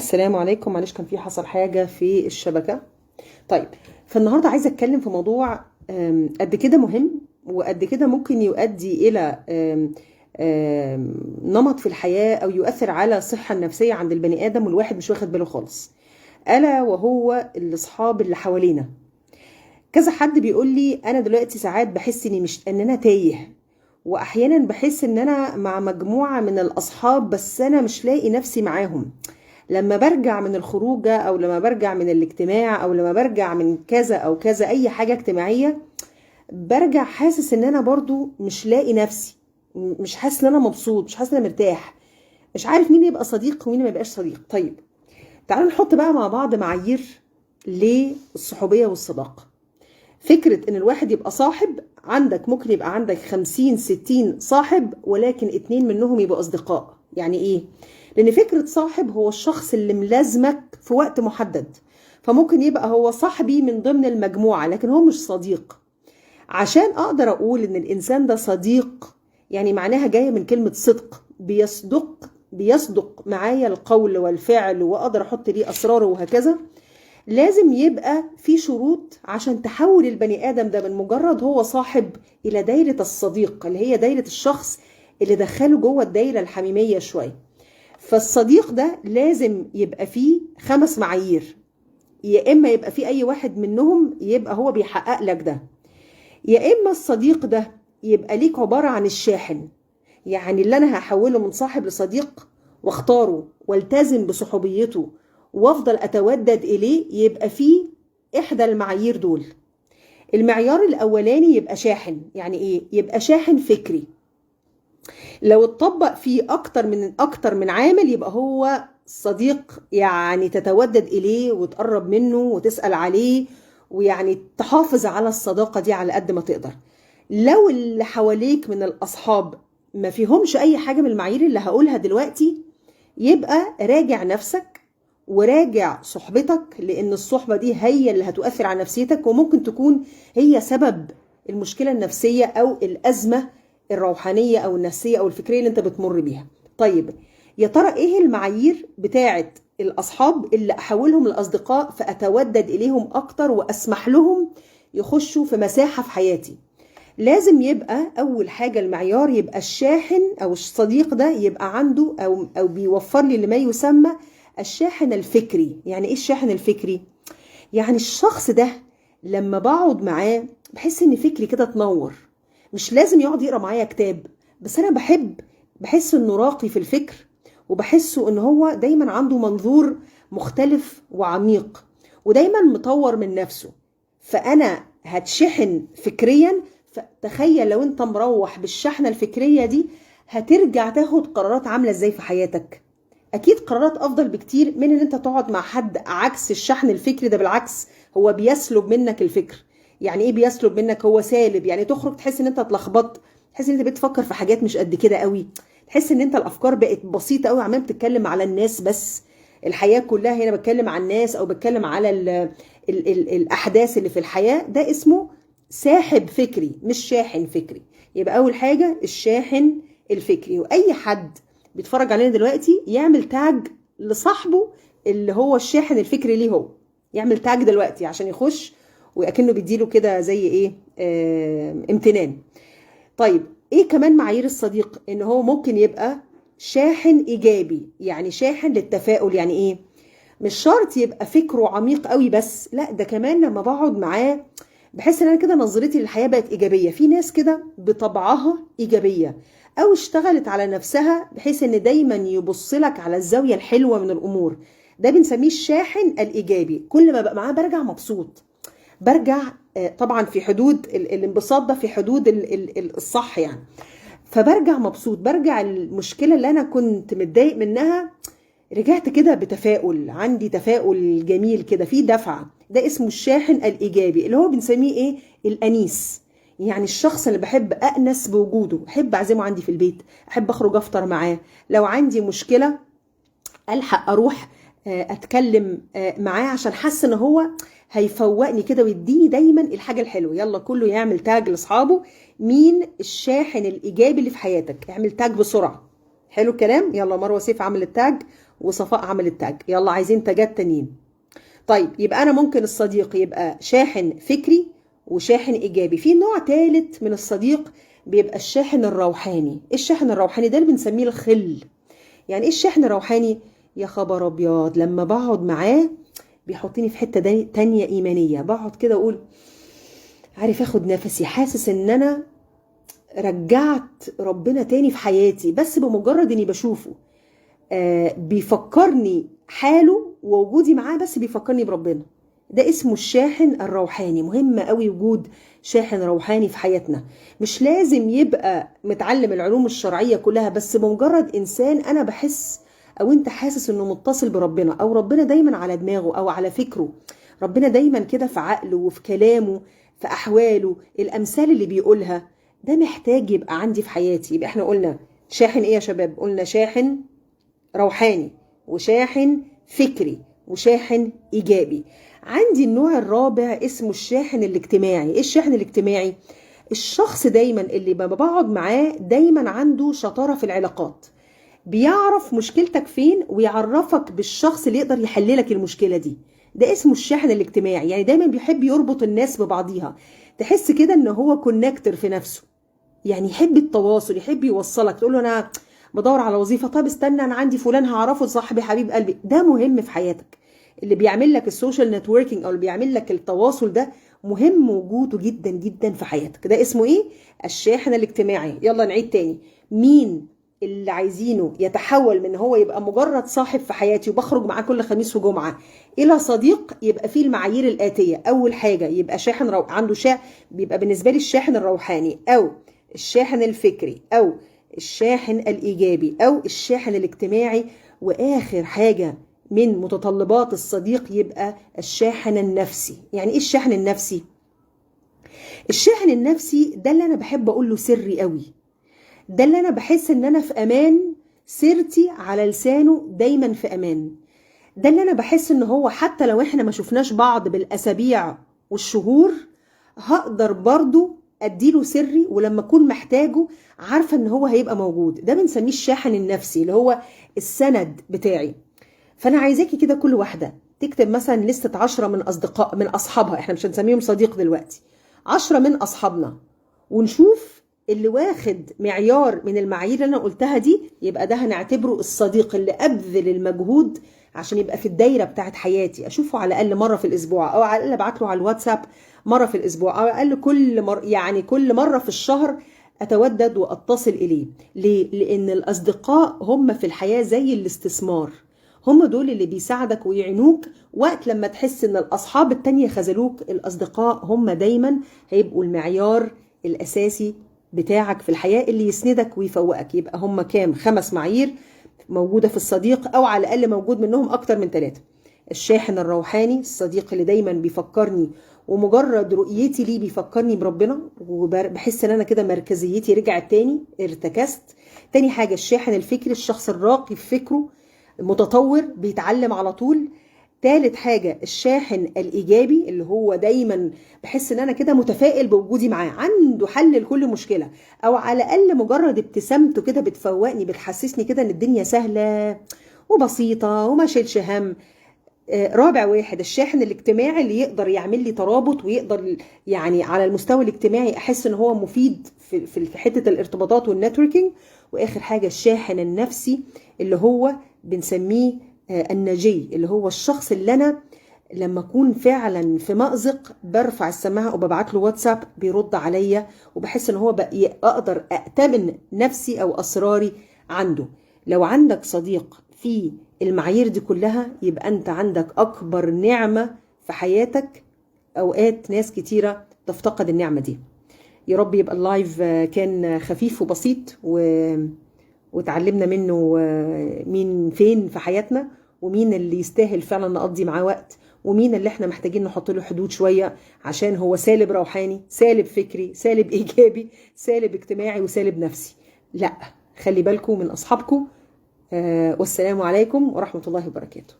السلام عليكم. معلش كان في حصل حاجة في الشبكة. طيب، فالنهاردة عايزة أتكلم في موضوع قد كده مهم، وقد كده ممكن يؤدي إلى نمط في الحياة أو يؤثر على الصحة النفسية عند البني آدم، والواحد مش واخد باله خالص. ألا وهو الأصحاب اللي حوالينا. كذا حد بيقول لي أنا دلوقتي ساعات بحس إن أنا تايه، وأحيانا بحس إن أنا مع مجموعة من الأصحاب بس أنا مش لاقي نفسي معاهم. لما برجع من الخروجه او لما برجع من الاجتماع او لما برجع من كذا او كذا اي حاجه اجتماعيه، برجع حاسس ان انا برضو مش لاقي نفسي، مش حاسس ان انا مبسوط، مش حاسس ان انا مرتاح، مش عارف مين يبقى صديق ومين ما يبقاش صديق. طيب، تعالوا نحط بقى مع بعض معايير للصحوبيه والصداقه. فكره ان الواحد يبقى صاحب، عندك ممكن يبقى عندك 50-60 صاحب ولكن 2 منهم يبقوا اصدقاء. يعني ايه؟ لان فكرة صاحب هو الشخص اللي ملازمك في وقت محدد، فممكن يبقى هو صاحبي من ضمن المجموعة لكن هو مش صديق. عشان اقدر اقول ان الانسان ده صديق، يعني معناها جاية من كلمة صدق، بيصدق معايا القول والفعل واقدر احط ليه اسراره وهكذا. لازم يبقى في شروط عشان تحول البني آدم ده من مجرد هو صاحب إلى دايرة الصديق، اللي هي دايرة الشخص اللي دخله جوه الدايرة الحميمية شوية. فالصديق ده لازم يبقى فيه 5 معايير، يا إما يبقى فيه أي واحد منهم يبقى هو بيحقق لك ده، يا إما الصديق ده يبقى ليك عبارة عن الشاحن، يعني اللي أنا هحوله من صاحب لصديق واختاره والتزم بصحوبيته وافضل اتودد اليه، يبقى فيه احدى المعايير دول. المعيار الاولاني يبقى شاحن. يعني ايه؟ يبقى شاحن فكري. لو اتطبق فيه اكتر من عامل يبقى هو صديق، يعني تتودد اليه وتقرب منه وتسأل عليه، ويعني تحافظ على الصداقة دي على قد ما تقدر. لو اللي حواليك من الاصحاب ما فيهمش اي حاجة من المعايير اللي هقولها دلوقتي، يبقى راجع نفسك وراجع صحبتك، لان الصحبة دي هي اللي هتؤثر على نفسيتك، وممكن تكون هي سبب المشكلة النفسية او الازمة الروحانية او النفسية او الفكرية اللي انت بتمر بيها. طيب، يا ترى ايه المعايير بتاعت الاصحاب اللي احولهم لاصدقاء فاتودد اليهم اكتر واسمح لهم يخشوا في مساحة في حياتي؟ لازم يبقى اول حاجة المعيار يبقى الشاحن او الصديق ده يبقى عنده او بيوفر لي لما يسمى الشاحن الفكري. يعني ايه الشاحن الفكري؟ يعني الشخص ده لما بقعد معاه بحس ان فكري كده تنور. مش لازم يقعد يقرا معايا كتاب، بس انا بحس انه راقي في الفكر، وبحسه ان هو دايما عنده منظور مختلف وعميق، ودايما مطور من نفسه. فانا هتشحن فكريا. فتخيل لو انت مروح بالشحنة الفكرية دي، هترجع تاخد قرارات عاملة ازاي في حياتك؟ اكيد قرارات افضل بكتير من ان انت تقعد مع حد عكس الشحن الفكري ده. بالعكس، هو بيسلب منك الفكر. يعني ايه بيسلب منك؟ هو سالب، يعني تخرج تحس ان انت اتلخبطت، تحس ان انت بتفكر في حاجات مش قد كده قوي، تحس ان انت الافكار بقت بسيطة قوي، عمال بتتكلم على الناس بس. الحياة كلها هنا بتكلم عن الناس او بتكلم على ال الاحداث اللي في الحياة. ده اسمه ساحب فكري مش شاحن فكري. يبقى اول حاجة الشاحن الفكري. واي حد بيتفرج علينا دلوقتي يعمل تاج لصاحبه اللي هو الشاحن الفكري ليه، هو يعمل تاج دلوقتي عشان يخش وأكنه بيديله كده زي ايه، امتنان. طيب، ايه كمان معايير الصديق؟ ان هو ممكن يبقى شاحن ايجابي، يعني شاحن للتفاؤل. يعني ايه؟ مش شرط يبقى فكره عميق قوي بس، لا ده كمان لما بقعد معاه بحس ان انا كده نظرتي للحياة بقت ايجابية. في ناس كده بطبعها ايجابية، او اشتغلت على نفسها بحيث ان دايما يبص لك على الزاوية الحلوة من الامور. ده بنسميه الشاحن الايجابي. كل ما بقى معاه برجع مبسوط، برجع طبعا في حدود الانبساط ده، في حدود الصح يعني. فبرجع مبسوط، برجع المشكلة اللي انا كنت متضايق منها رجعت كده بتفاؤل، عندي تفاؤل جميل كده، في دفعة. ده اسمه الشاحن الإيجابي، اللي هو بنسميه إيه؟ الأنيس. يعني الشخص اللي بحب أأنس بوجوده، أحب أعزمه عندي في البيت، أحب أخرج أفطر معاه، لو عندي مشكلة ألحق أروح أتكلم معاه، عشان حاسة إن هو هيفوقني كده ويديني دايما الحاجة الحلوة. يلا كله يعمل تاج لأصحابه. مين الشاحن الإيجابي اللي في حياتك؟ اعمل تاج بسرعة. حلو الكلام. يلا مروه سيف عملت تاج وصفاء عملت تاج. يلا عايزين تاجات تانيين. طيب يبقى انا ممكن الصديق يبقى شاحن فكري وشاحن ايجابي. في نوع ثالث من الصديق بيبقى الشاحن الروحاني. ايه الشاحن الروحاني ده؟ اللي بنسميه الخل. يعني ايه الشاحن الروحاني؟ يا خبر ابيض، لما بقعد معاه بيحطني في حته تانية ايمانيه. بقعد كده اقول عارف اخد نفسي، حاسس ان انا رجعت ربنا تاني في حياتي بس بمجرد اني بشوفه. بيفكرني حاله ووجودي معاه بس بيفكرني بربنا. ده اسمه الشاحن الروحاني. مهم قوي وجود شاحن روحاني في حياتنا. مش لازم يبقى متعلم العلوم الشرعية كلها، بس بمجرد إنسان أنا بحس أو أنت حاسس أنه متصل بربنا، أو ربنا دايما على دماغه أو على فكره، ربنا دايما كده في عقله وفي كلامه في أحواله، الأمثال اللي بيقولها. ده محتاج يبقى عندي في حياتي. يبقى احنا قلنا شاحن ايه يا شباب؟ قلنا شاحن روحاني وشاحن فكري وشاحن ايجابي. عندي النوع الرابع اسمه الشاحن الاجتماعي. ايه الشاحن الاجتماعي؟ الشخص دايما اللي لما بقعد معاه دايما عنده شطارة في العلاقات، بيعرف مشكلتك فين ويعرفك بالشخص اللي يقدر يحللك المشكلة دي. ده اسمه الشاحن الاجتماعي. يعني دايما بيحب يربط الناس ببعضيها. تحس كده ان هو كونكتر في نفسه، يعني يحب التواصل، يحب يوصلك. تقول له انا بدور على وظيفه، طب استنى انا عندي فلان هعرفه صاحبي حبيب قلبي. ده مهم في حياتك. اللي بيعمل لك السوشيال نتوركينج او اللي بيعمل لك التواصل ده مهم وجوده جدا جدا في حياتك. ده اسمه ايه؟ الشاحن الاجتماعي. يلا نعيد تاني. مين اللي عايزينه يتحول من هو يبقى مجرد صاحب في حياتي وبخرج معاه كل خميس وجمعه الى صديق؟ يبقى فيه المعايير الاتيه. اول حاجه يبقى شاحن عنده بيبقى بالنسبه لي الشاحن الروحاني او الشاحن الفكري او الشاحن الايجابي او الشاحن الاجتماعي. واخر حاجه من متطلبات الصديق يبقى الشاحن النفسي. يعني ايه الشاحن النفسي؟ الشاحن النفسي ده اللي انا بحب اقول له سري قوي. ده اللي انا بحس ان انا في امان، سيرتي على لسانه دايما في امان. ده اللي انا بحس ان هو حتى لو احنا ما شفناش بعض بالاسابيع والشهور هقدر برضو اديله سري، ولما اكون محتاجه عارفه ان هو هيبقى موجود. ده بنسميه الشاحن النفسي اللي هو السند بتاعي. فانا عايزاكي كده كل واحده تكتب مثلا لستة 10 من اصدقاء من اصحابها، احنا مش هنسميهم صديق دلوقتي، 10 من اصحابنا، ونشوف اللي واخد معيار من المعايير اللي انا قلتها دي، يبقى ده هنعتبره الصديق اللي ابذل المجهود عشان يبقى في الدايره بتاعت حياتي. اشوفه على الاقل مره في الاسبوع، او على الاقل ابعت له على الواتساب مره في الاسبوع، او على الاقل كل مره، يعني كل مره في الشهر اتودد واتصل اليه. ليه؟ لان الاصدقاء هم في الحياه زي الاستثمار. هم دول اللي بيساعدك ويعينوك وقت لما تحس ان الاصحاب التانية خذلوك. الاصدقاء هم دايما هيبقوا المعيار الاساسي بتاعك في الحياة اللي يسندك ويفوقك. يبقى هم كام؟ 5 معايير موجودة في الصديق، او على الاقل موجود منهم اكتر من 3. الشاحن الروحاني، الصديق اللي دايما بيفكرني ومجرد رؤيتي ليه بيفكرني بربنا، وبحس ان انا كده مركزيتي رجعت تاني، ارتكست. تاني حاجة الشاحن الفكري، الشخص الراقي في فكره، متطور، بيتعلم على طول. تالت حاجة الشاحن الإيجابي اللي هو دايما بحس ان انا كده متفائل بوجودي معاه، عنده حل لكل مشكلة، او على الأقل مجرد ابتسامته كده بتفوقني، بتحسسني كده ان الدنيا سهلة وبسيطة وما شيلش هم. رابع واحد الشاحن الاجتماعي اللي يقدر يعمل لي ترابط، ويقدر يعني على المستوى الاجتماعي احس ان هو مفيد في حته الارتباطات والنتوركينج. واخر حاجه الشاحن النفسي اللي هو بنسميه النجي، اللي هو الشخص اللي انا لما اكون فعلا في مأزق برفع السماعه وببعت له واتساب بيرد عليا، وبحس ان هو اقدر أأتمن نفسي او اسراري عنده. لو عندك صديق في المعايير دي كلها يبقى انت عندك اكبر نعمة في حياتك. اوقات ناس كتيرة تفتقد النعمة دي. يا رب يبقى اللايف كان خفيف وبسيط وتعلمنا منه مين فين في حياتنا، ومين اللي يستاهل فعلا نقضي معاه وقت، ومين اللي احنا محتاجين نحط له حدود شوية عشان هو سالب روحاني، سالب فكري، سالب ايجابي، سالب اجتماعي، وسالب نفسي. لا، خلي بالكم من اصحابكم. والسلام عليكم ورحمة الله وبركاته.